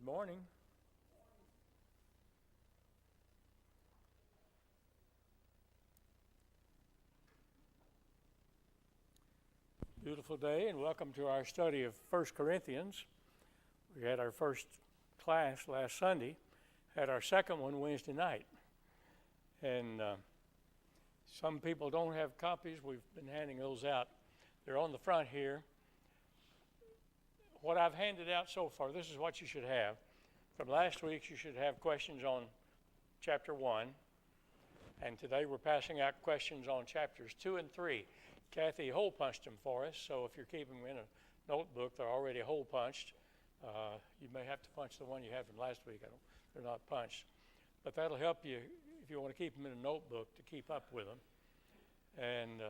morning. Beautiful day, and welcome to our study of 1 Corinthians. We had our first class last Sunday, had our second one Wednesday night. And some people don't have copies. We've been handing those out. They're on the front here. What I've handed out so far, this is what you should have. From last week, you should have questions on chapter 1. And today we're passing out questions on chapters 2 and 3. Kathy hole punched them for us, so if you're keeping them in a notebook, they're already hole punched. You may have to punch the one you had from last week. They're not punched. But that'll help you if you want to keep them in a notebook to keep up with them. And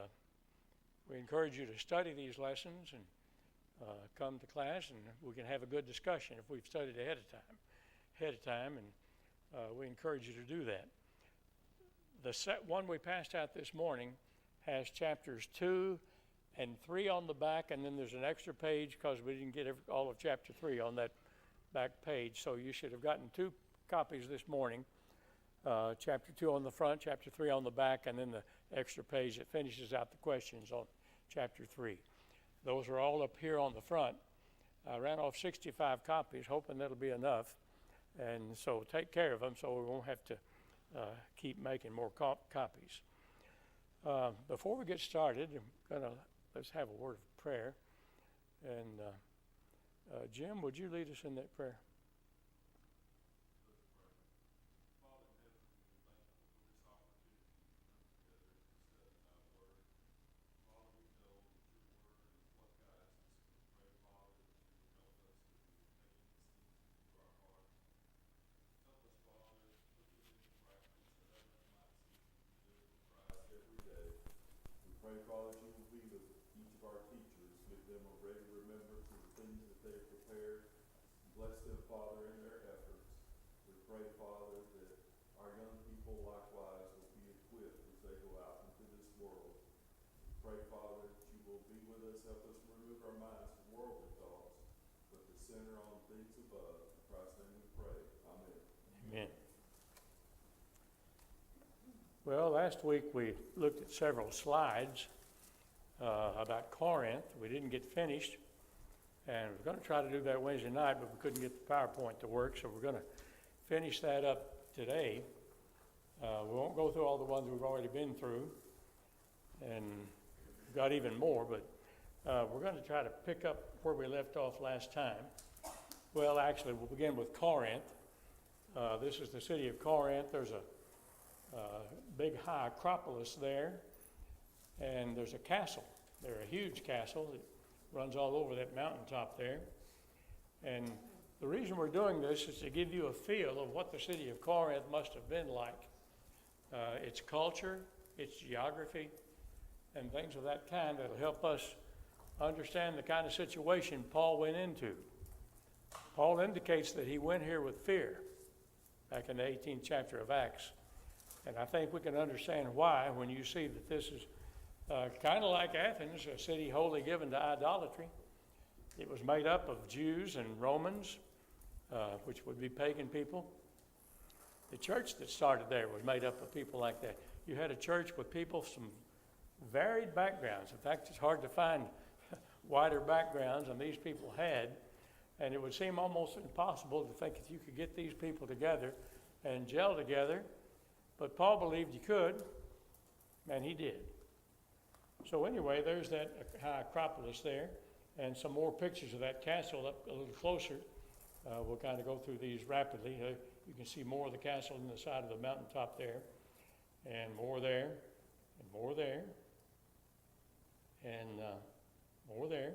we encourage you to study these lessons and come to class, and we can have a good discussion if we've studied ahead of time, and we encourage you to do that. The one we passed out this morning has chapters 2 and 3 on the back, and then there's an extra page because we didn't get all of chapter 3 on that back page. So you should have gotten 2 copies this morning, chapter 2 on the front, chapter 3 on the back, and then the extra page that finishes out the questions on chapter 3. Those are all up here on the front. I ran off 65 copies, hoping that'll be enough. And so take care of them so we won't have to keep making more copies. Before we get started, let's have a word of prayer. And Jim, would you lead us in that prayer? Pray, Father, that you will be with each of our teachers, give them a ready remembrance of the things that they have prepared. Bless them, Father, in their efforts. We pray, Father, that our young people likewise will be equipped as they go out into this world. Pray, Father, that you will be with us, help us remove our minds from worldly thoughts, but to center on things above. In Christ's name we pray. Amen. Amen. Well, last week we looked at several slides about Corinth. We didn't get finished, and we're going to try to do that Wednesday night, but we couldn't get the PowerPoint to work, so we're going to finish that up today. We won't go through all the ones we've already been through, and we've got even more, but we're going to try to pick up where we left off last time. Well, actually, we'll begin with Corinth. This is the city of Corinth. There's a big high Acropolis there, and there's a castle. There's a huge castle that runs all over that mountaintop there. And the reason we're doing this is to give you a feel of what the city of Corinth must have been like. Its culture, its geography, and things of that kind that'll help us understand the kind of situation Paul went into. Paul indicates that he went here with fear back in the 18th chapter of Acts. And I think we can understand why when you see that this is kind of like Athens, a city wholly given to idolatry. It was made up of Jews and Romans, which would be pagan people. The church that started there was made up of people like that. You had a church with people from varied backgrounds. In fact, it's hard to find wider backgrounds than these people had. And it would seem almost impossible to think that you could get these people together and gel together. But Paul believed you could, and he did. So anyway, there's that high Acropolis there, and some more pictures of that castle up a little closer. We'll kind of go through these rapidly. You can see more of the castle on the side of the mountaintop there, and more there, and more there, and more there.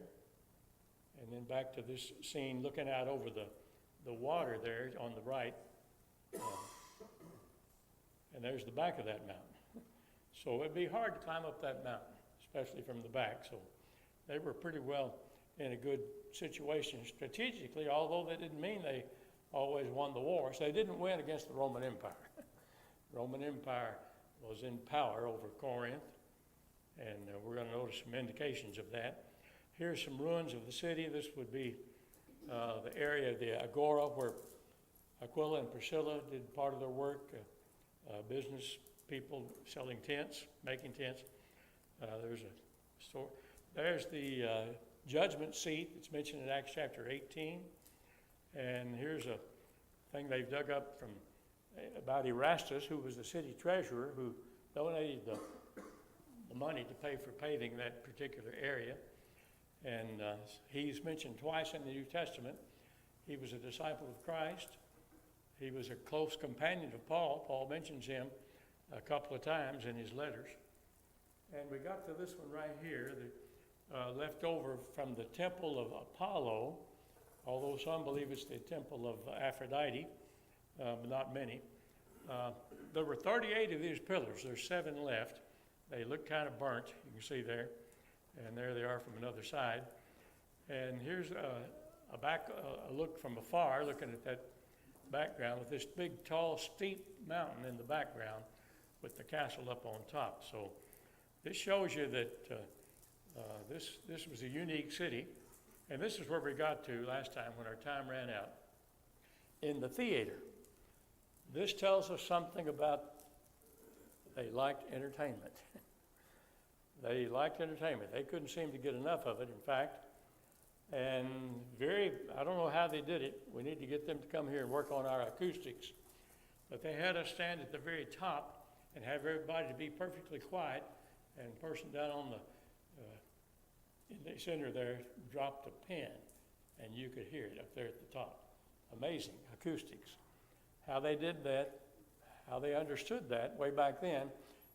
And then back to this scene looking out over the water there on the right. And there's the back of that mountain. So it'd be hard to climb up that mountain, especially from the back. So they were pretty well in a good situation strategically, although that didn't mean they always won the wars. They didn't win against the Roman Empire. The Roman Empire was in power over Corinth, and we're going to notice some indications of that. Here's some ruins of the city. This would be the area, the Agora, where Aquila and Priscilla did part of their work, business people selling tents, making tents. There's a store. There's the judgment seat that's mentioned in Acts chapter 18. And here's a thing they've dug up from about Erastus, who was the city treasurer, who donated the money to pay for paving that particular area. And he's mentioned twice in the New Testament. He was a disciple of Christ. He was a close companion of Paul. Paul mentions him a couple of times in his letters. And we got to this one right here, left over from the temple of Apollo, although some believe it's the temple of Aphrodite, but not many. There were 38 of these pillars. There's 7 left. They look kind of burnt, you can see there. And there they are from another side. And here's a look from afar, looking at that background with this big, tall, steep mountain in the background with the castle up on top. So this shows you that this was a unique city. And this is where we got to last time when our time ran out. In the theater, this tells us something about they liked entertainment. They liked entertainment. They couldn't seem to get enough of it, in fact. And I don't know how they did it. We need to get them to come here and work on our acoustics. But they had us stand at the very top and have everybody to be perfectly quiet. And the person down on in the center there dropped a pin, and you could hear it up there at the top. Amazing acoustics. How they did that, how they understood that way back then,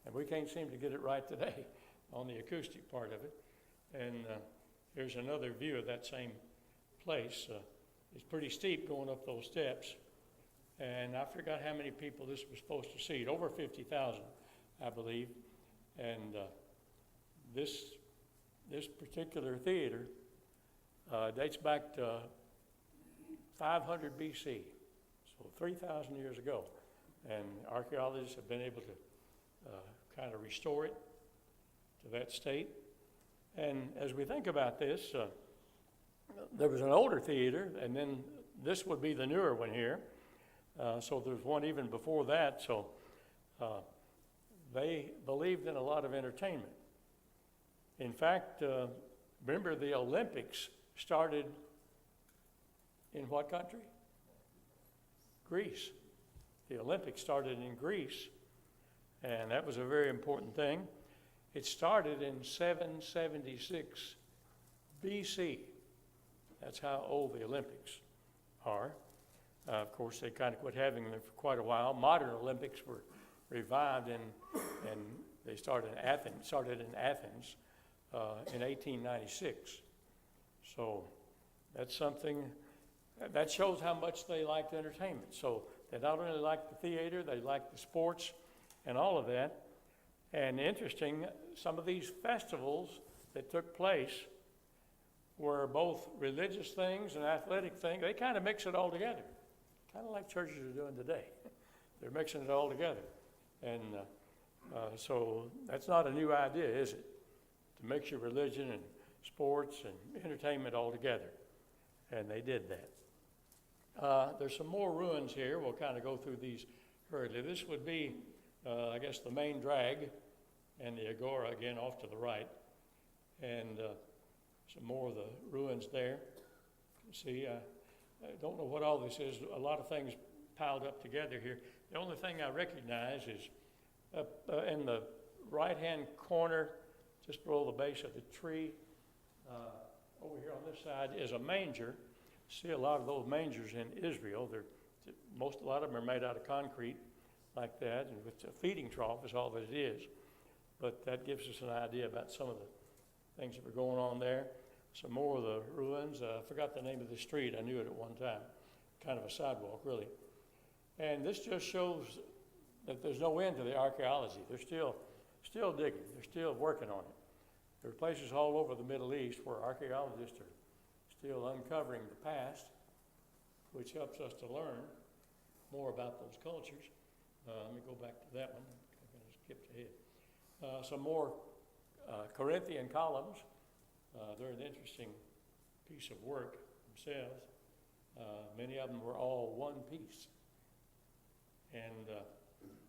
and we can't seem to get it right today on the acoustic part of it. And here's another view of that same place. It's pretty steep going up those steps. And I forgot how many people this was supposed to seat. Over 50,000, I believe. And this particular theater dates back to 500 BC, so 3,000 years ago. And archaeologists have been able to kind of restore it to that state. And as we think about this, there was an older theater, and then this would be the newer one here. So there's one even before that. So they believed in a lot of entertainment. In fact, remember the Olympics started in what country? Greece. The Olympics started in Greece, and that was a very important thing. It started in 776 BC. That's how old the Olympics are. Of course, they kind of quit having them for quite a while. Modern Olympics were revived, and they started in Athens in 1896. So that's something that shows how much they liked entertainment. So they not only liked the theater, they liked the sports and all of that. And interesting, some of these festivals that took place were both religious things and athletic things. They kind of mix it all together, kind of like churches are doing today. They're mixing it all together. And so that's not a new idea, is it? To mix your religion and sports and entertainment all together. And they did that. There's some more ruins here. We'll kind of go through these hurriedly. This would be, I guess, the main drag and the Agora again off to the right. And some more of the ruins there. You can see, I don't know what all this is. A lot of things piled up together here. The only thing I recognize is up in the right-hand corner, just below the base of the tree, over here on this side is a manger. See a lot of those mangers in Israel. A lot of them are made out of concrete like that, and it's a feeding trough is all that it is. But that gives us an idea about some of the things that were going on there. Some more of the ruins. I forgot the name of the street. I knew it at one time. Kind of a sidewalk, really. And this just shows that there's no end to the archaeology. They're still digging. They're still working on it. There are places all over the Middle East where archaeologists are still uncovering the past, which helps us to learn more about those cultures. Let me go back to that one. I kind of skipped ahead. Some more Corinthian columns. They're an interesting piece of work themselves. Many of them were all one piece. And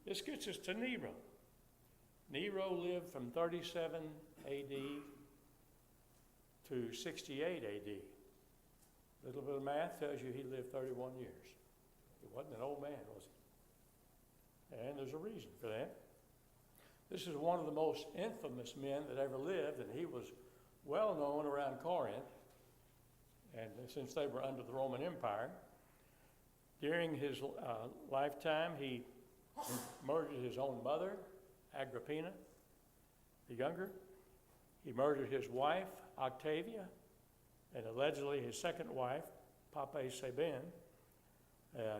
this gets us to Nero. Nero lived from 37 AD to 68 AD. A little bit of math tells you he lived 31 years. He wasn't an old man, was he? And there's a reason for that. This is one of the most infamous men that ever lived, and he was well known around Corinth, and since they were under the Roman Empire. During his lifetime, he murdered his own mother, Agrippina, the younger. He murdered his wife, Octavia, and allegedly his second wife, Papae Sabine,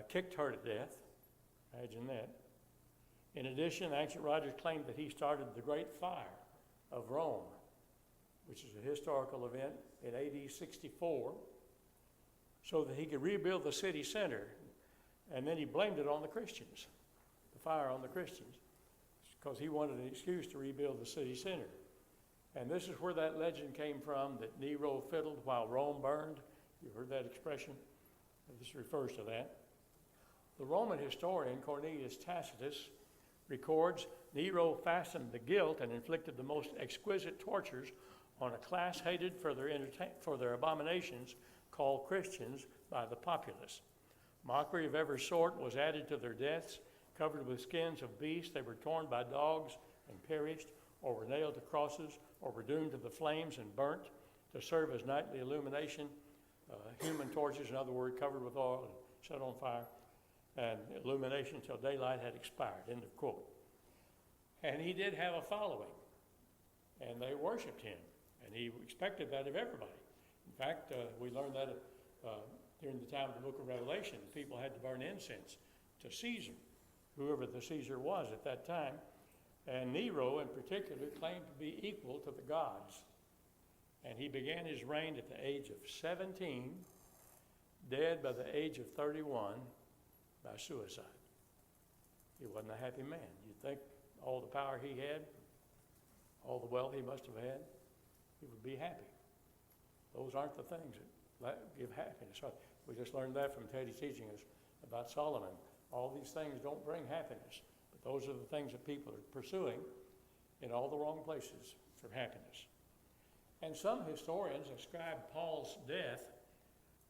kicked her to death. Imagine that. In addition, ancient writers claim that he started the Great Fire of Rome, which is a historical event in AD 64, so that he could rebuild the city center. And then he blamed it on the Christians, the fire on the Christians, because he wanted an excuse to rebuild the city center. And this is where that legend came from, that Nero fiddled while Rome burned. You heard that expression? This refers to that. The Roman historian Cornelius Tacitus records Nero fastened the guilt and inflicted the most exquisite tortures on a class hated for their abominations called Christians by the populace. Mockery of every sort was added to their deaths. Covered with skins of beasts, they were torn by dogs and perished, or were nailed to crosses, or were doomed to the flames and burnt to serve as nightly illumination. Human torches, in other words, covered with oil and set on fire, and illumination until daylight had expired, end of quote. And he did have a following, and they worshiped him, and he expected that of everybody. In fact, we learned that during the time of the book of Revelation. People had to burn incense to Caesar, whoever the Caesar was at that time. And Nero, in particular, claimed to be equal to the gods. And he began his reign at the age of 17, dead by the age of 31 by suicide. He wasn't a happy man. You'd think all the power he had, all the wealth he must have had, he would be happy. Those aren't the things that give happiness. We just learned that from Teddy teaching us about Solomon. All these things don't bring happiness, but those are the things that people are pursuing in all the wrong places for happiness. And some historians ascribe Paul's death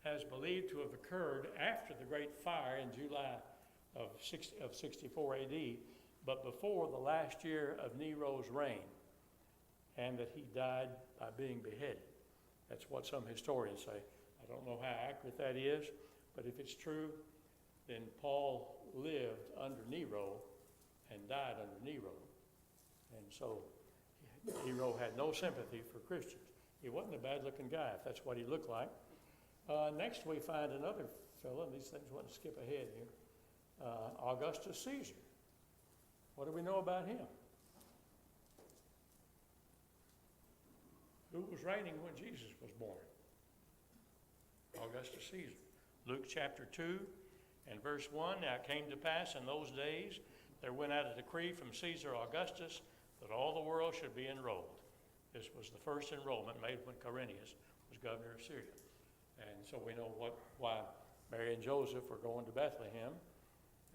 as believed to have occurred after the Great Fire in July of 64 AD, but before the last year of Nero's reign, and that he died by being beheaded. That's what some historians say. I don't know how accurate that is, but if it's true, then Paul lived under Nero and died under Nero. And so Nero had no sympathy for Christians. He wasn't a bad-looking guy, if that's what he looked like. Next, we find another fellow, and these things want to skip ahead here, Augustus Caesar. What do we know about him? Who was reigning when Jesus was born? Augustus Caesar. Luke chapter 2 and verse 1, now it came to pass in those days there went out a decree from Caesar Augustus that all the world should be enrolled. This was the first enrollment made when Quirinius was governor of Syria. And so we know why Mary and Joseph were going to Bethlehem,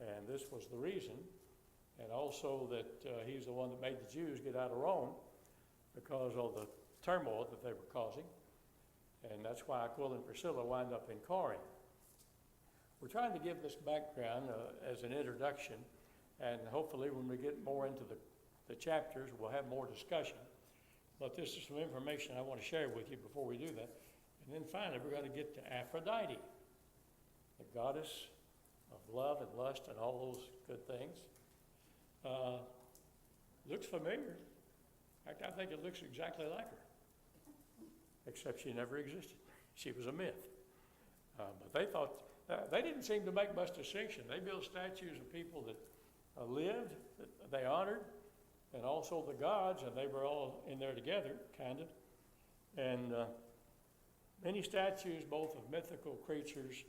and this was the reason. And also that he's the one that made the Jews get out of Rome because of the turmoil that they were causing. And that's why Aquila and Priscilla wind up in Corinth. We're trying to give this background as an introduction, and hopefully when we get more into the chapters, we'll have more discussion. But this is some information I want to share with you before we do that. And then finally, we're going to get to Aphrodite, the goddess of love and lust and all those good things. Looks familiar. In fact, I think it looks exactly like her, except she never existed. She was a myth. But they thought, they didn't seem to make much distinction. They built statues of people that lived, that they honored, and also the gods, and they were all in there together, kind of. And many statues, both of mythical creatures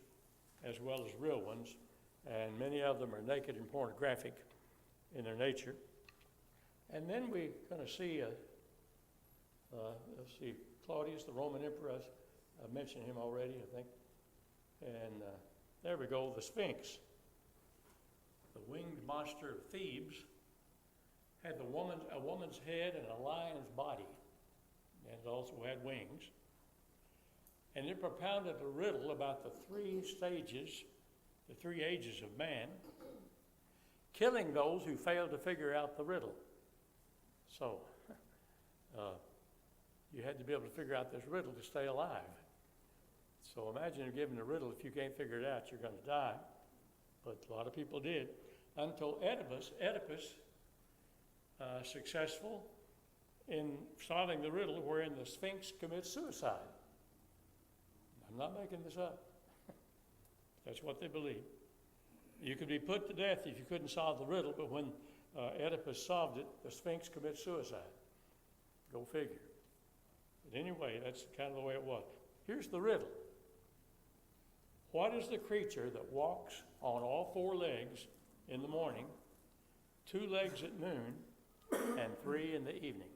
as well as real ones, and many of them are naked and pornographic in their nature. And then we're going to see, let's see, Claudius, the Roman emperor, I mentioned him already, I think. And there we go, the Sphinx. The winged monster of Thebes had a woman's head and a lion's body, and it also had wings. And it propounded a riddle about the three stages, the three ages of man, killing those who failed to figure out the riddle. So, you had to be able to figure out this riddle to stay alive. So imagine given a riddle, if you can't figure it out, you're going to die. But a lot of people did, until Oedipus, successful in solving the riddle wherein the Sphinx commits suicide. I'm not making this up. That's what they believe. You could be put to death if you couldn't solve the riddle, but when Oedipus solved it, the Sphinx commits suicide. Go figure. But anyway, that's kind of the way it was. Here's the riddle. What is the creature that walks on all four legs in the morning, 2 legs at noon, and 3 in the evening?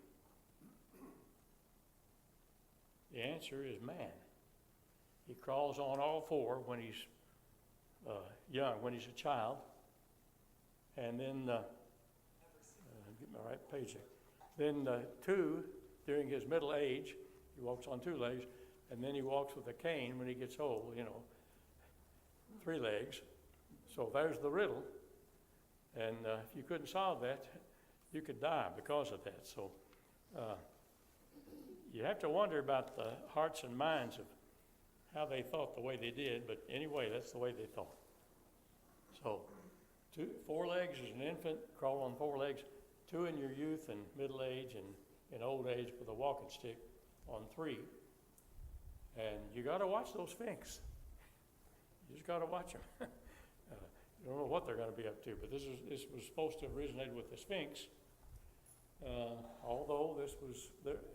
The answer is man. He crawls on all four when he's young, when he's a child, and then, get my right page there. Then 2, during his middle age, he walks on 2 legs, and then he walks with a cane when he gets old, 3 legs. So there's the riddle, and if you couldn't solve that, you could die because of that. So you have to wonder about the hearts and minds of how they thought the way they did, but anyway, that's the way they thought. So 4 legs as an infant, crawl on 4 legs, 2 in your youth and middle age and in old age with a walking stick on 3. And you got to watch those Sphinx. You just got to watch them. You don't know what they're going to be up to, but this was supposed to originate with the Sphinx. Although this was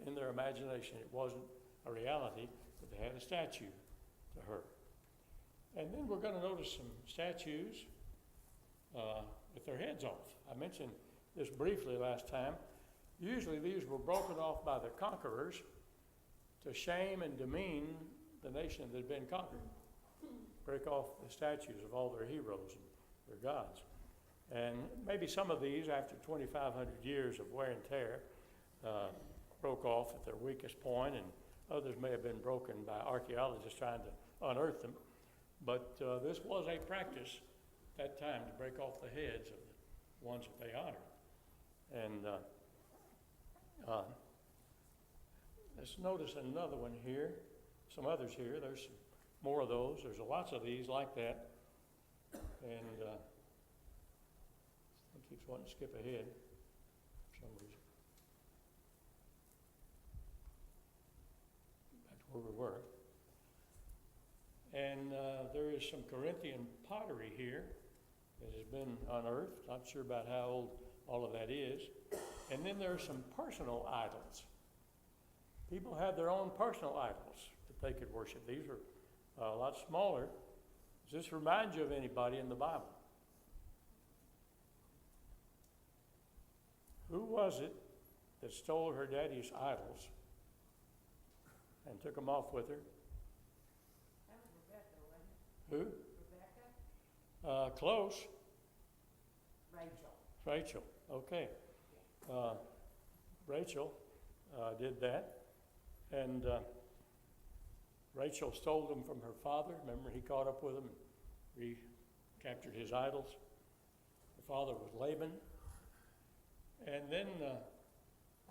in their imagination, it wasn't a reality, but they had a statue to her. And then we're going to notice some statues with their heads off. I mentioned this briefly last time. Usually these were broken off by the conquerors to shame and demean the nation that had been conquered. Break off the statues of all their heroes and their gods. And maybe some of these, after 2,500 years of wear and tear, broke off at their weakest point, and others may have been broken by archaeologists trying to unearth them. But this was a practice at that time to break off the heads of the ones that they honored. And let's notice another one here, some others here. There's some more of those. There's lots of these like that. And I keeps wanting to skip ahead for some reason. Back to where we were. And there is some Corinthian pottery here that has been unearthed. Not sure about how old all of that is. And then there are some personal idols. People have their own personal idols that they could worship. These are a lot smaller. Does this remind you of anybody in the Bible? Who was it that stole her daddy's idols and took them off with her? That was Rebecca, wasn't it? Who? Rebecca? Close. Rachel. Rachel. Okay. Rachel did that. And Rachel stole them from her father. Remember, he caught up with them and recaptured his idols. Her father was Laban. And then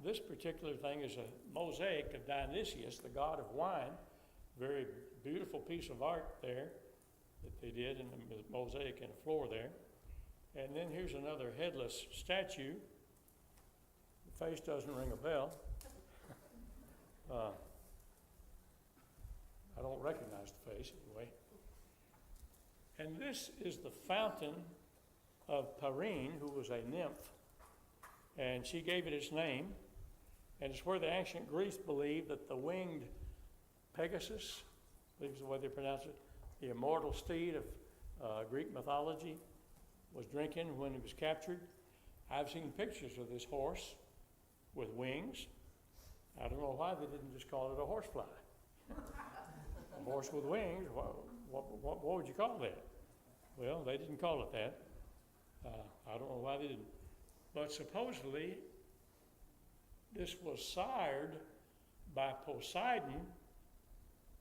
this particular thing is a mosaic of Dionysius, the god of wine. Very beautiful piece of art there that they did in the mosaic in the floor there. And then here's another headless statue. The face doesn't ring a bell. I don't recognize the face anyway. And this is the fountain of Pyrene, who was a nymph. And she gave it its name. And it's where the ancient Greeks believed that the winged Pegasus, I believe is the way they pronounce it, the immortal steed of Greek mythology, was drinking when he was captured. I've seen pictures of this horse with wings. I don't know why they didn't just call it a horsefly. A horse with wings, what would you call that? Well, they didn't call it that. I don't know why they didn't. But supposedly, this was sired by Poseidon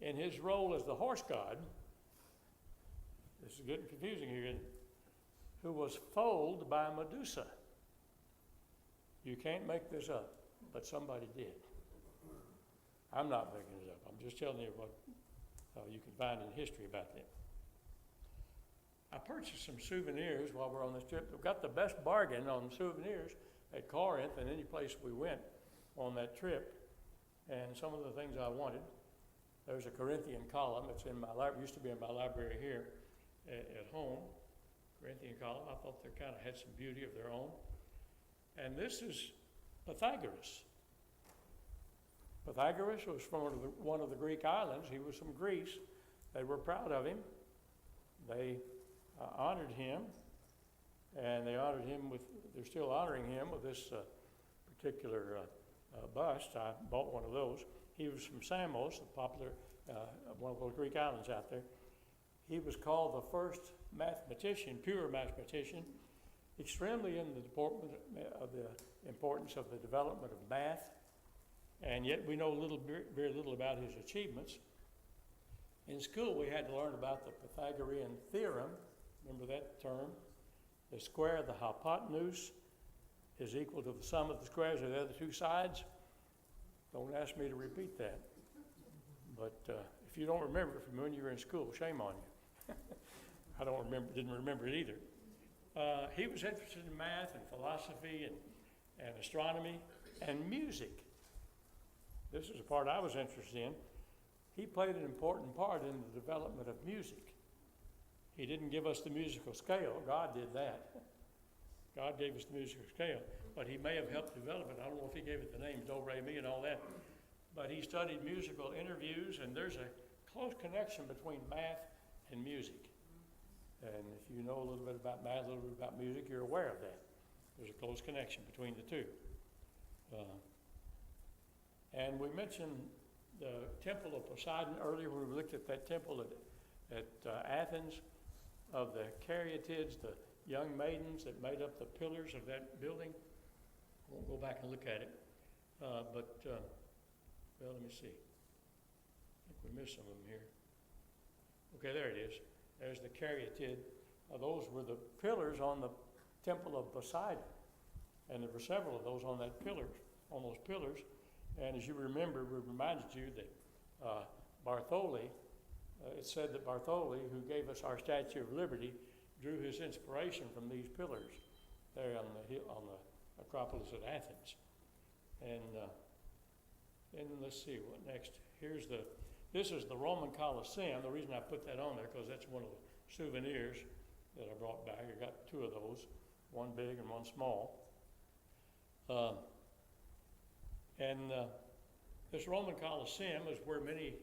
in his role as the horse god. This is getting confusing here, isn't it? Who was foaled by Medusa. You can't make this up, but somebody did. I'm not making this up. I'm just telling you what you can find in history about them. I purchased some souvenirs while we're on this trip. We got the best bargain on souvenirs at Corinth and any place we went on that trip. And some of the things I wanted. There's a Corinthian column. It's in my library. Used to be in my library here at home. Corinthian column. I thought they kind of had some beauty of their own. And this is Pythagoras. Pythagoras was from one of the Greek islands. He was from Greece. They were proud of him. They honored him, and they honored him with, they're still honoring him with this particular bust. I bought one of those. He was from Samos, a popular, one of those Greek islands out there. He was called the first mathematician, pure mathematician, extremely in the department of the importance of the development of math, and yet we know very little about his achievements. In school, we had to learn about the Pythagorean theorem. Remember that term? The square of the hypotenuse is equal to the sum of the squares of the other two sides. Don't ask me to repeat that. But if you don't remember it from when you were in school, shame on you. I didn't remember it either. He was interested in math and philosophy and astronomy and music. This is a part I was interested in. He played an important part in the development of music. He didn't give us the musical scale. God did that. God gave us the musical scale, but he may have helped develop it. I don't know if he gave it the name Do, Re, Mi, and all that. But he studied musical interviews, and there's a close connection between math and music. And if you know a little bit about math, a little bit about music, you're aware of that. There's a close connection between the two. And we mentioned the Temple of Poseidon earlier when we looked at that temple at Athens of the Caryatids, the young maidens that made up the pillars of that building. I won't go back and look at it. Well, let me see. I think we missed some of them here. Okay, there it is. There's the Caryatid. Those were the pillars on the Temple of Poseidon. And there were several of those on those pillars. And as you remember, we reminded you that Bartholdi, it said that Bartholdi, who gave us our Statue of Liberty, drew his inspiration from these pillars there on the hill, on the Acropolis at Athens. And then let's see what next. This is the Roman Colosseum. The reason I put that on there because that's one of the souvenirs that I brought back. I got two of those, one big and one small. This Roman Colosseum is where many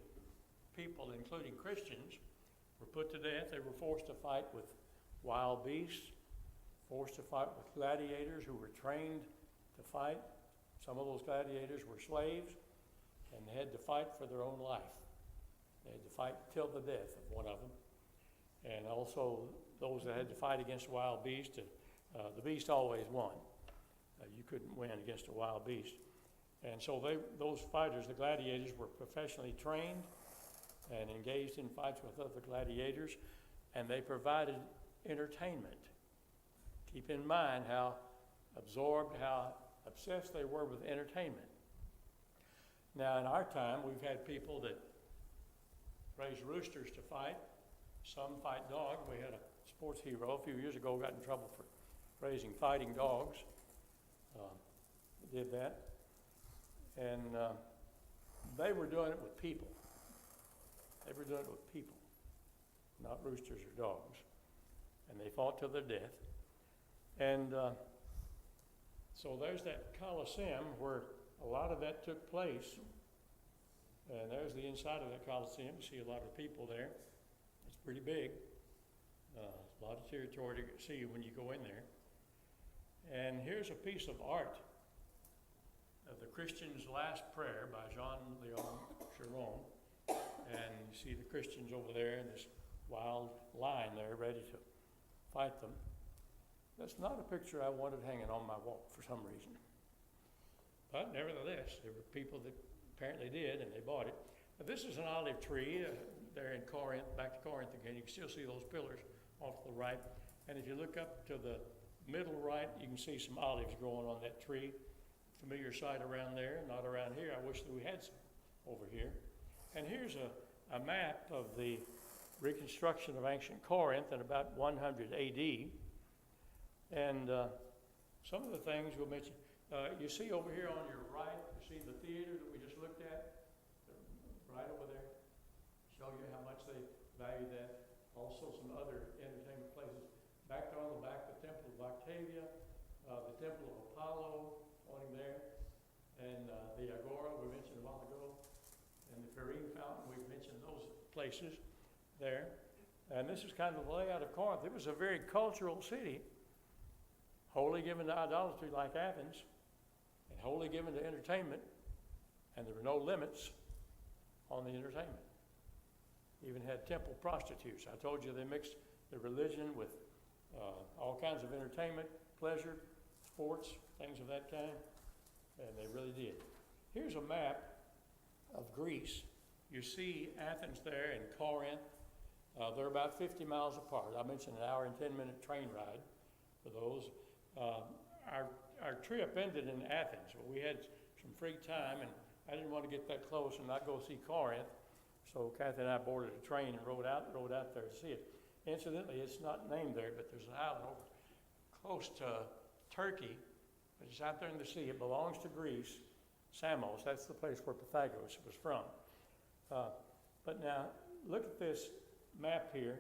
people, including Christians, were put to death. They were forced to fight with wild beasts, forced to fight with gladiators who were trained to fight. Some of those gladiators were slaves, and they had to fight for their own life. They had to fight till the death of one of them. And also those that had to fight against a wild beast, the beast always won. You couldn't win against a wild beast. And so those fighters, the gladiators, were professionally trained and engaged in fights with other gladiators, and they provided entertainment. Keep in mind how absorbed, how obsessed they were with entertainment. Now, in our time, we've had people that raise roosters to fight. Some fight dogs. We had a sports hero a few years ago got in trouble for raising fighting dogs. Did that. And they were doing it with people. They were doing it with people, not roosters or dogs. And they fought to their death. And so there's that Colosseum where a lot of that took place. And there's the inside of that Colosseum. You see a lot of people there. It's pretty big. A lot of territory to see when you go in there. And here's a piece of art of the Christian's Last Prayer by Jean-Léon Chiron. And you see the Christians over there in this wild lion there ready to fight them. That's not a picture I wanted hanging on my wall for some reason. But nevertheless, there were people that apparently did, and they bought it. Now, this is an olive tree there in Corinth, back to Corinth again. You can still see those pillars off to the right. And if you look up to the middle right, you can see some olives growing on that tree. Familiar sight around there, not around here. I wish that we had some over here. And here's a map of the reconstruction of ancient Corinth in about 100 AD. And some of the things we'll mention. You see over here on your right, you see the theater that we just looked at, right over there. Show you how much they value that. Also some other entertainment places. Back on the back, the Temple of Octavia, the Temple of Apollo, pointing there, and the Agora we mentioned a while ago, and the Perrine Fountain, we've mentioned those places there. And this is kind of the layout of Corinth. It was a very cultural city, wholly given to idolatry like Athens, and wholly given to entertainment, and there were no limits on the entertainment. Even had temple prostitutes. I told you they mixed the religion with all kinds of entertainment, pleasure, sports, things of that kind, and they really did. Here's a map of Greece. You see Athens there and Corinth. They're about 50 miles apart. I mentioned an hour and 10-minute train ride for those. Our trip ended in Athens. We had some free time, and I didn't want to get that close and not go see Corinth. So Kathy and I boarded a train and rode out there to see it. Incidentally, it's not named there, but there's an island over close to Turkey, but it's out there in the sea. It belongs to Greece. Samos, that's the place where Pythagoras was from. But now, look at this map here,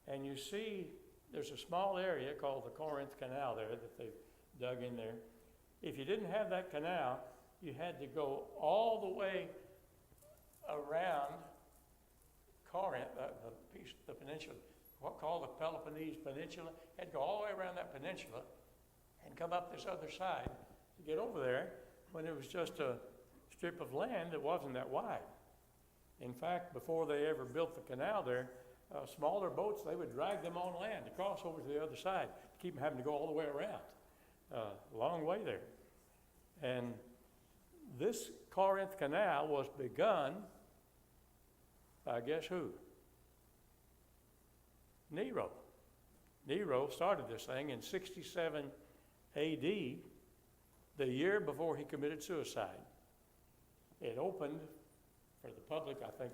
and you see there's a small area called the Corinth Canal there that they've dug in there. If you didn't have that canal, you had to go all the way around Corinth, the peninsula, what's called the Peloponnese Peninsula. You had to go all the way around that peninsula and come up this other side to get over there when it was just a strip of land that wasn't that wide. In fact, before they ever built the canal there, smaller boats, they would drag them on land to cross over to the other side, to keep them having to go all the way around. Long way there. And this Corinth Canal was begun by guess who? Nero. Nero started this thing in 67 AD, the year before he committed suicide. It opened for the public, I think,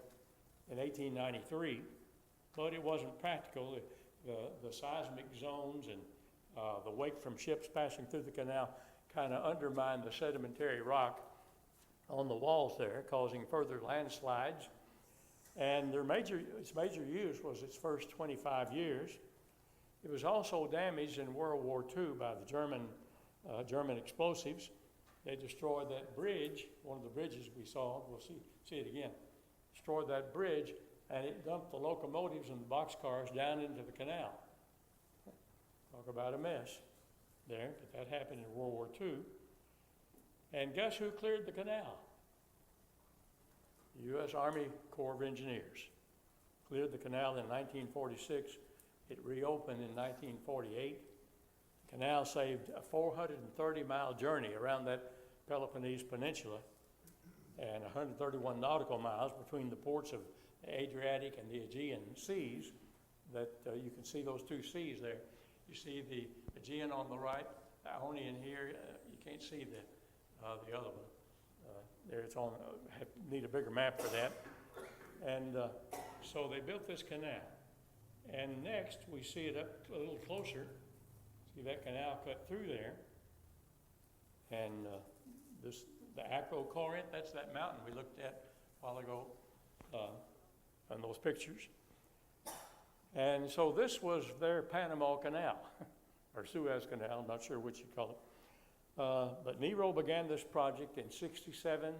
in 1893, but it wasn't practical. The seismic zones and the wake from ships passing through the canal kind of undermined the sedimentary rock on the walls there, causing further landslides. And its major use was its first 25 years. It was also damaged in World War II by the German explosives. They destroyed that bridge, one of the bridges we saw, we'll see it again, destroyed that bridge, and it dumped the locomotives and the boxcars down into the canal. Talk about a mess there, but that happened in World War II. And guess who cleared the canal? The U.S. Army Corps of Engineers. Cleared the canal in 1946. It reopened in 1948. The canal saved a 430-mile journey around that Peloponnese Peninsula and 131 nautical miles between the ports of the Adriatic and the Aegean seas. That you can see those two seas there. You see the Aegean on the right, the Ionian here. You can't see the other one. There it's on, need a bigger map for that. And so they built this canal. And next we see it up a little closer. See that canal cut through there. And the Acrocorinth, that's that mountain we looked at a while ago on those pictures. And so this was their Panama Canal, or Suez Canal, I'm not sure which you call it. But Nero began this project in 67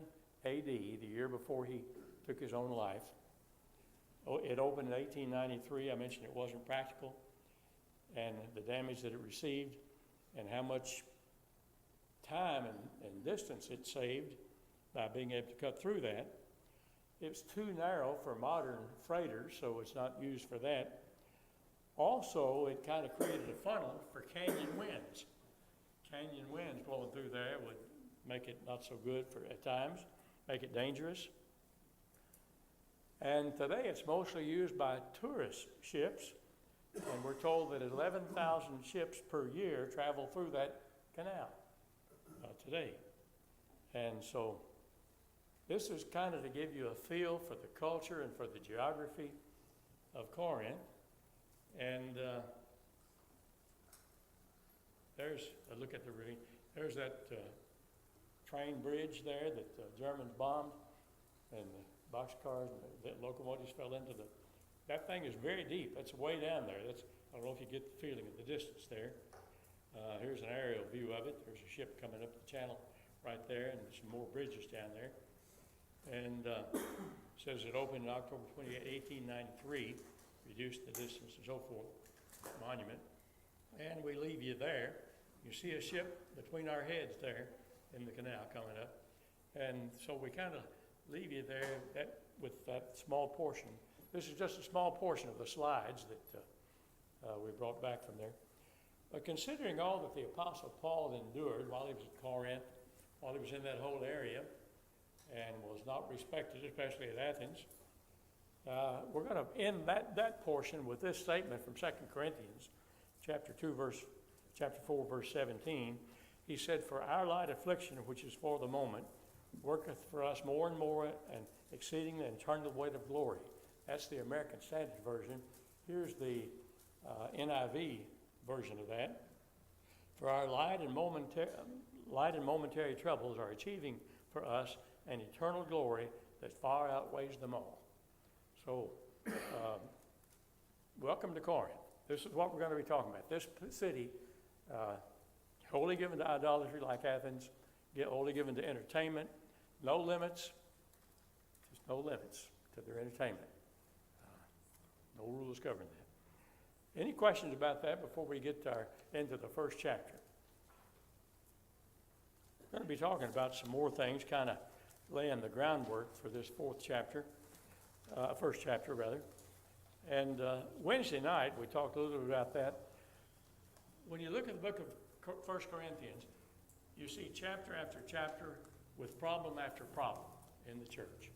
AD, the year before he took his own life. It opened in 1893. I mentioned it wasn't practical, and the damage that it received, and how much time and distance it saved by being able to cut through that. It's too narrow for modern freighters, so it's not used for that. Also, it kind of created a funnel for canyon winds. Canyon winds blowing through there would make it not so good at times, make it dangerous. And today it's mostly used by tourist ships, and we're told that 11,000 ships per year travel through that canal today. And so this is kind of to give you a feel for the culture and for the geography of Corinth. And there's a look at the ravine. There's that train bridge there that the Germans bombed, and the boxcars and the locomotives fell into the. That thing is very deep. It's way down there. I don't know if you get the feeling of the distance there. Here's an aerial view of it. There's a ship coming up the channel right there, and there's some more bridges down there. And says it opened in October 28, 1893, reduced the distance and so forth, monument. And we leave you there. You see a ship between our heads there in the canal coming up. And so we kind of leave you there with that small portion. This is just a small portion of the slides that we brought back from there. But considering all that the Apostle Paul endured while he was at Corinth, while he was in that whole area, and was not respected, especially at Athens, we're going to end that portion with this statement from 2 Corinthians chapter 4, verse 17. He said, "For our light affliction, which is for the moment, worketh for us more and more and exceeding the eternal weight of glory." That's the American Standard Version. Here's the NIV version of that. "For our light and momentary troubles are achieving for us an eternal glory that far outweighs them all." So, welcome to Corinth. This is what we're going to be talking about. This city, wholly given to idolatry like Athens, wholly given to entertainment, no limits, just no limits to their entertainment. No rules governing that. Any questions about that before we get into the first chapter? We're going to be talking about some more things, kind of laying the groundwork for this first chapter rather. And Wednesday night, we talked a little bit about that. When you look at the book of 1 Corinthians, you see chapter after chapter with problem after problem in the church.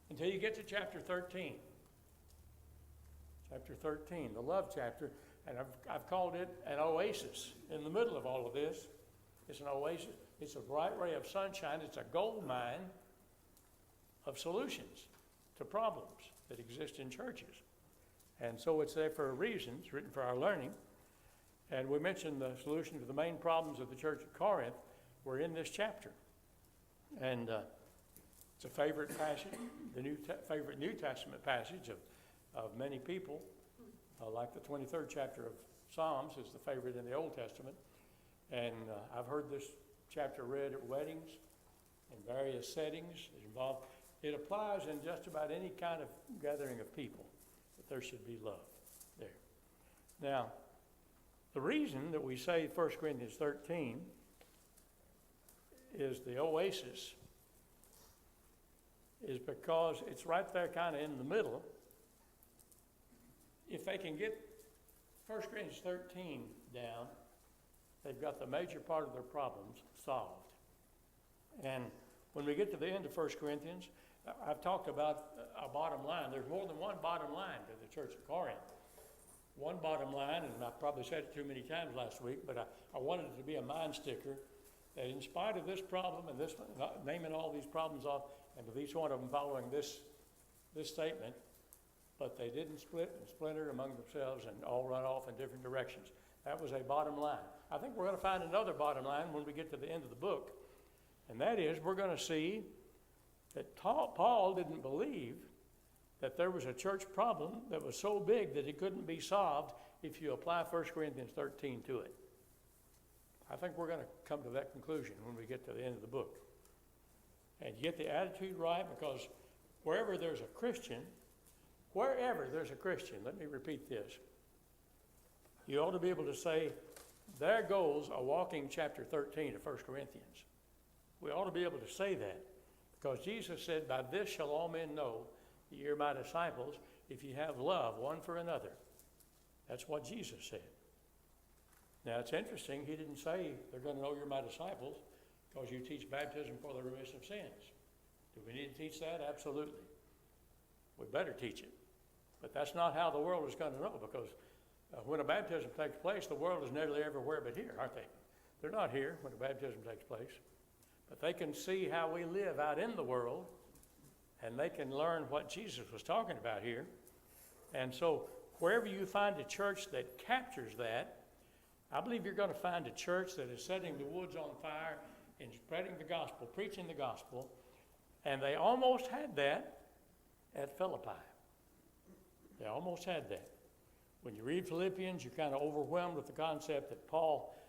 Until you get to chapter 13. Chapter 13, the love chapter, and I've called it an oasis in the middle of all of this. It's an oasis. It's a bright ray of sunshine. It's a gold mine of solutions to problems that exist in churches. And so it's there for a reason. It's written for our learning. And we mentioned the solution to the main problems of the church at Corinth were in this chapter. And it's a favorite passage, favorite New Testament passage of many people. Like the 23rd chapter of Psalms is the favorite in the Old Testament. And I've heard this chapter read at weddings in various settings involved. It applies in just about any kind of gathering of people, that there should be love there. Now, the reason that we say 1 Corinthians 13 is the oasis is because it's right there kind of in the middle. If they can get 1 Corinthians 13 down, they've got the major part of their problems solved. And when we get to the end of 1 Corinthians, I've talked about a bottom line. There's more than one bottom line to the church of Corinth. One bottom line, and I probably said it too many times last week, but I wanted it to be a mind sticker, that in spite of this problem and this, naming all these problems off, and with each one of them following this statement, but they didn't split and splinter among themselves and all run off in different directions. That was a bottom line. I think we're going to find another bottom line when we get to the end of the book, and that is we're going to see that Paul didn't believe that there was a church problem that was so big that it couldn't be solved if you apply 1 Corinthians 13 to it. I think we're going to come to that conclusion when we get to the end of the book. And get the attitude right, because wherever there's a Christian, let me repeat this, you ought to be able to say, there goes a walking chapter 13 of 1 Corinthians. We ought to be able to say that, Because Jesus said, by this shall all men know that you're my disciples, if you have love one for another. That's what Jesus said. Now, it's interesting, he didn't say they're going to know you're my disciples because you teach baptism for the remission of sins. Do we need to teach that? Absolutely. We better teach it. But that's not how the world is going to know, because when a baptism takes place, the world is nearly everywhere but here, aren't they? They're not here when a baptism takes place. But they can see how we live out in the world, and they can learn what Jesus was talking about here. And so wherever you find a church that captures that, I believe you're going to find a church that is setting the woods on fire and spreading the gospel, preaching the gospel. And they almost had that at Philippi. They almost had that. When you read Philippians, you're kind of overwhelmed with the concept that Paul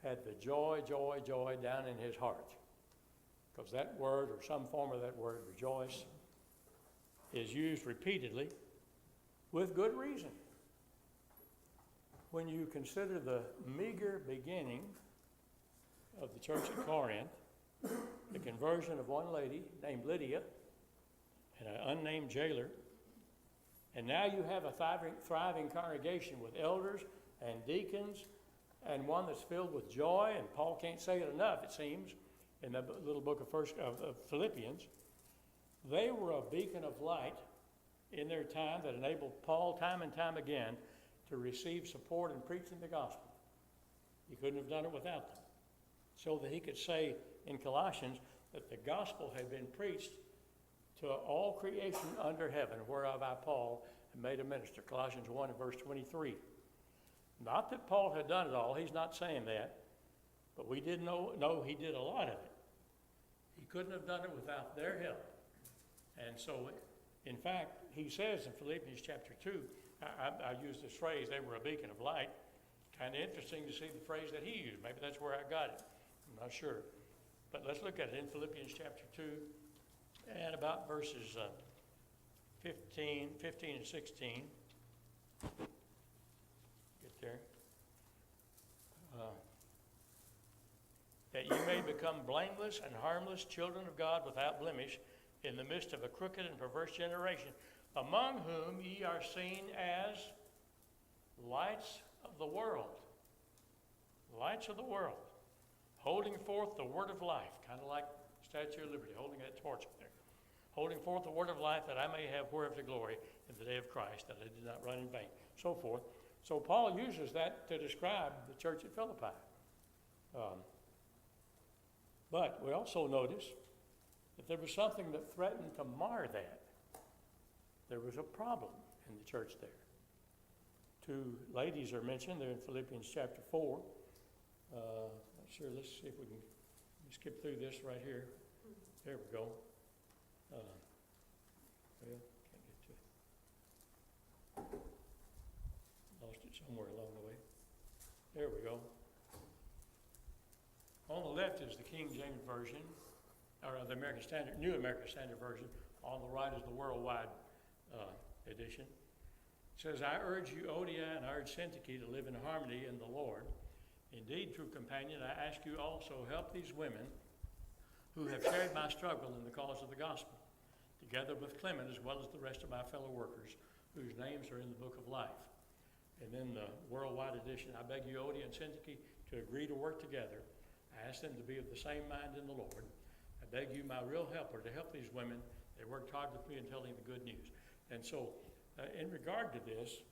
had the joy down in his heart. Because that word, or some form of that word, rejoice, is used repeatedly with good reason. When you consider the meager beginning of the church at Corinth, the conversion of one lady named Lydia and an unnamed jailer, and now you have a thriving congregation with elders and deacons and one that's filled with joy, and Paul can't say it enough, it seems, in the little book of Philippians. They were a beacon of light in their time that enabled Paul time and time again to receive support in preaching the gospel. He couldn't have done it without them. So that he could say in Colossians that the gospel had been preached to all creation under heaven, whereof I, Paul, am made a minister. Colossians 1 and verse 23. Not that Paul had done it all, he's not saying that, but we did know he did a lot of it. He couldn't have done it without their help. And so, in fact, he says in Philippians chapter 2, I use this phrase, they were a beacon of light. Kind of interesting to see the phrase that he used. Maybe that's where I got it. I'm not sure. But let's look at it in Philippians chapter 2 and about verses 15 and 16. Get there. That you may become blameless and harmless children of God without blemish in the midst of a crooked and perverse generation, among whom ye are seen as lights of the world. Lights of the world. Holding forth the word of life, kind of like Statue of Liberty, holding that torch up there. Holding forth the word of life, that I may have whereof to glory in the day of Christ, that I did not run in vain, so forth. So Paul uses that to describe the church at Philippi. But we also notice that there was something that threatened to mar that. There was a problem in the church there. Two ladies are mentioned there in Philippians chapter 4. Not sure, let's see if we can skip through this right here. There we go. Well, can't get to it. Lost it somewhere along the way. There we go. On the left is the King James Version, or the American Standard, New American Standard Version. On the right is the Worldwide edition. It says, I urge you, Euodia, and I urge Syntyche to live in harmony in the Lord. Indeed, true companion, I ask you also help these women who have shared my struggle in the cause of the gospel, together with Clement as well as the rest of my fellow workers, whose names are in the book of life. And then the Worldwide edition, I beg you, Euodia and Syntyche, to agree to work together. I ask them to be of the same mind in the Lord. I beg you, my real helper, to help these women. They worked hard with me in telling the good news. And so, in regard to this,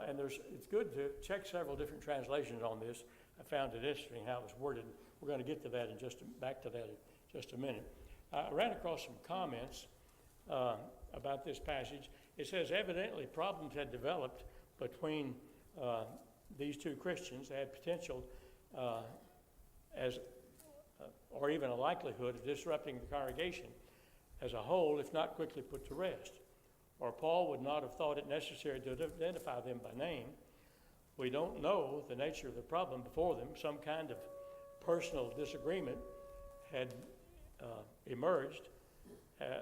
and it's good to check several different translations on this. I found it interesting how it was worded. We're going to get to that back to that in just a minute. I ran across some comments about this passage. It says evidently problems had developed between these two Christians. They had potential or even a likelihood of disrupting the congregation as a whole, if not quickly put to rest. Or Paul would not have thought it necessary to identify them by name. We don't know the nature of the problem before them. Some kind of personal disagreement had emerged,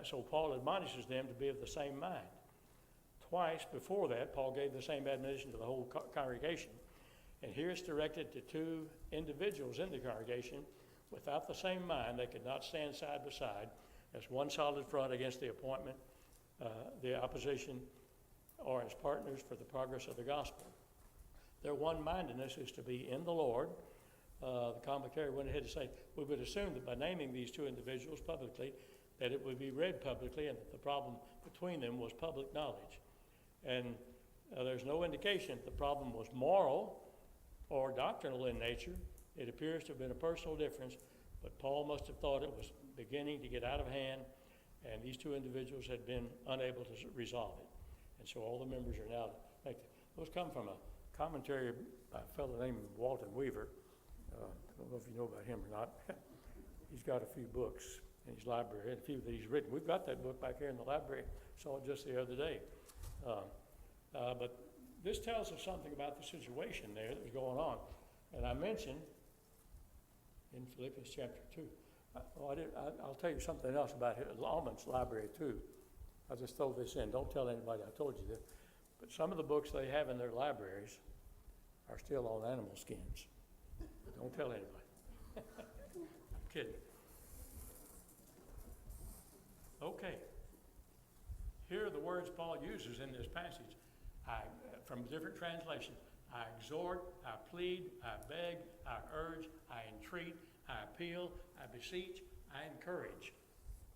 so Paul admonishes them to be of the same mind. Twice before that, Paul gave the same admonition to the whole congregation. And here it's directed to two individuals in the congregation. Without the same mind, they could not stand side by side as one solid front against the appointment, the opposition, or as partners for the progress of the gospel. Their one-mindedness is to be in the Lord. The commentary went ahead to say, we would assume that by naming these two individuals publicly, that it would be read publicly and that the problem between them was public knowledge. And there's no indication that the problem was moral or doctrinal in nature. It appears to have been a personal difference, but Paul must have thought it was beginning to get out of hand, and these two individuals had been unable to resolve it. And so all the members are now affected. Those come from a commentary by a fellow named Walton Weaver. I don't know if you know about him or not. He's got a few books in his library, and a few that he's written. We've got that book back here in the library. Saw it just the other day. But this tells us something about the situation there that was going on. And I mentioned in Philippians chapter 2. I'll tell you something else about Almon's library too. I'll just throw this in. Don't tell anybody I told you this. But some of the books they have in their libraries are still on animal skins. Don't tell anybody. I'm kidding. Okay. Here are the words Paul uses in this passage. From different translations. I exhort, I plead, I beg, I urge, I entreat, I appeal, I beseech, I encourage.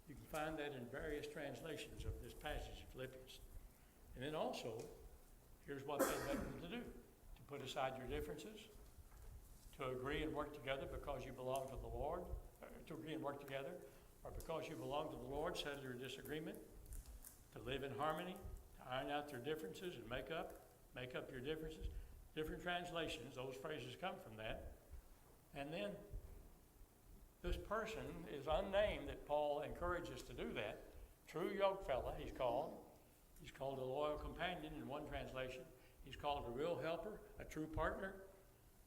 You can find that in various translations of this passage of Philippians. And then also, here's what they beg them to do. To put aside your differences, to agree and work together because you belong to the Lord, to agree and work together, or because you belong to the Lord, settle your disagreement, to live in harmony, to iron out their differences and make up your differences. Different translations, those phrases come from that. And then this person is unnamed that Paul encourages to do that. True yoke fellow, he's called. He's called a loyal companion in one translation. He's called a real helper, a true partner.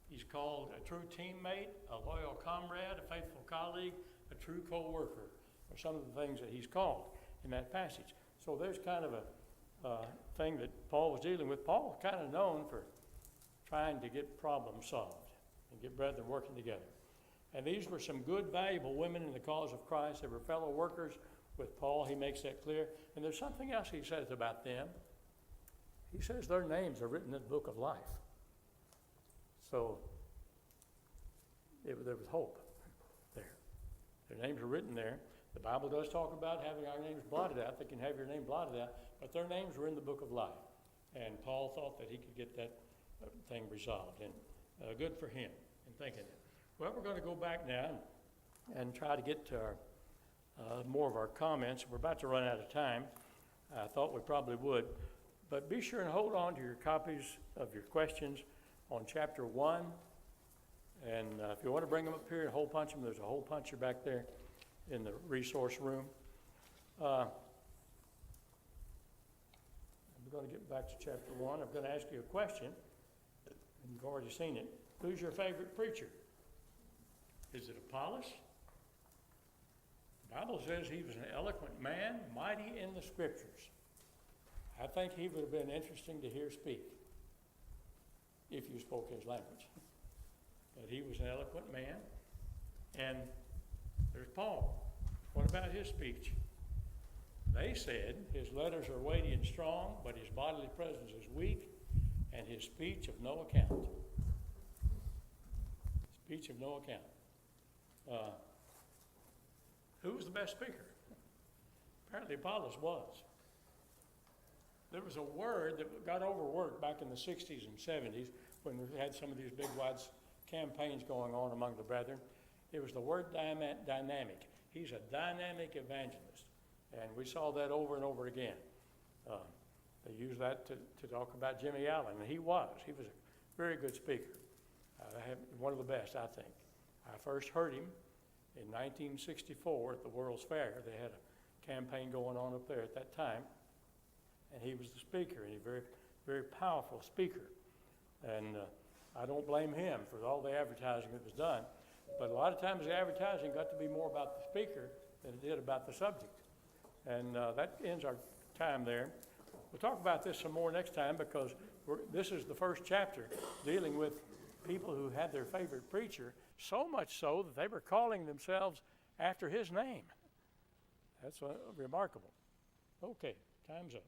He's called a true teammate, a loyal comrade, a faithful colleague, a true co-worker, are some of the things that he's called in that passage. So there's kind of a thing that Paul was dealing with. Paul was kind of known for trying to get problems solved and get brethren working together. And these were some good, valuable women in the cause of Christ. They were fellow workers with Paul. He makes that clear. And there's something else he says about them. He says their names are written in the book of life. So there was hope there. Their names are written there. The Bible does talk about having our names blotted out. They can have your name blotted out, but their names were in the book of life. And Paul thought that he could get that thing resolved, and good for him in thinking it. Well, we're going to go back now and try to get to more of our comments. We're about to run out of time. I thought we probably would, but be sure and hold on to your copies of your questions on chapter 1. And if you want to bring them up here and hole punch them, there's a hole puncher back there in the resource room. I'm going to get back to chapter 1. I'm going to ask you a question, and you've already seen it. Who's your favorite preacher? Is it Apollos? The Bible says he was an eloquent man, mighty in the scriptures. I think he would have been interesting to hear speak if you spoke his language. But he was an eloquent man. And there's Paul. What about his speech? They said his letters are weighty and strong, but his bodily presence is weak, and his speech of no account. Speech of no account. Who was the best speaker? Apparently Apollos was. There was a word that got overworked back in the 60s and 70s when we had some of these big wide campaigns going on among the brethren. It was the word dynamic. He's a dynamic evangelist. And we saw that over and over again. They used that to talk about Jimmy Allen, and he was a very good speaker. One of the best, I think. I first heard him in 1964 at the World's Fair. They had a campaign going on up there at that time, and he was the speaker, and he's a very, very powerful speaker. And I don't blame him for all the advertising that was done, but a lot of times the advertising got to be more about the speaker than it did about the subject. And that ends our time there. We'll talk about this some more next time, because this is the first chapter dealing with people who had their favorite preacher, so much so that they were calling themselves after his name. That's remarkable. Okay, time's up.